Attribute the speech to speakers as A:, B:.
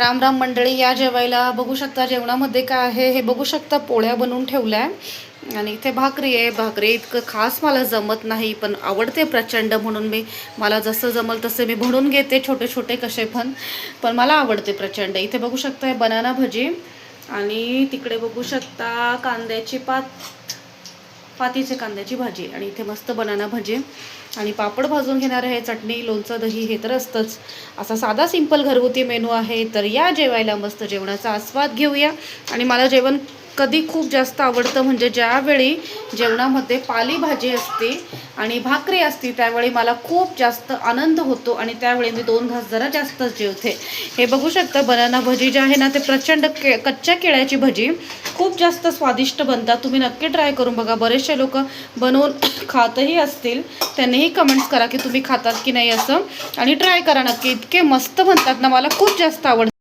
A: राम राम मंडळी, या जेवायला. बघू शकता जेवणामध्ये काय आहे हे बघू शकता. पोळ्या बनवून ठेवल्या आणि इथे भाकरी आहे. भाकरी इतकं खास मला जमत नाही, पण आवडते प्रचंड, म्हणून मला जसं जमल तसं मी बनवून घेते, छोटे छोटे कसे पण मला आवडते प्रचंड. इथे बघू शकता बनाना भजी आणि तिकडे बघू शकता कांद्याची पातीचे कांद्याची भाजी आणि इथे मस्त बनाना भजी आणि पापड भाजून घेणार आहे. चटणी, लोणचं, दही हे तर असतंच. असा साधा सिंपल घरगुती मेनू आहे. तर या जेवायला मस्त जेवणाचा आस्वाद घेऊया. आणि मला जेवण कधी खूप जास्त आवडतं म्हणजे ज्यावेळी जेवणामध्ये पालेभाजी असते आणि भाकरी असते त्यावेळी मला खूप जास्त आनंद होतो आणि त्यावेळी मी 2 घास जरा जास्तच जेवते. हे बघू शकता बनाना भजी जे आहे ना ते प्रचंड कच्च्या केळ्याची भजी खूप जास्त स्वादिष्ट बनतात. तुम्ही नक्की ट्राय करून बघा. बरेचसे लोक बनवून खातही असतील, त्यांनीही कमेंट्स करा की तुम्ही खातात की नाही असं, आणि ट्राय करा नक्की. इतके मस्त बनतात ना, मला खूप जास्त आवडतं.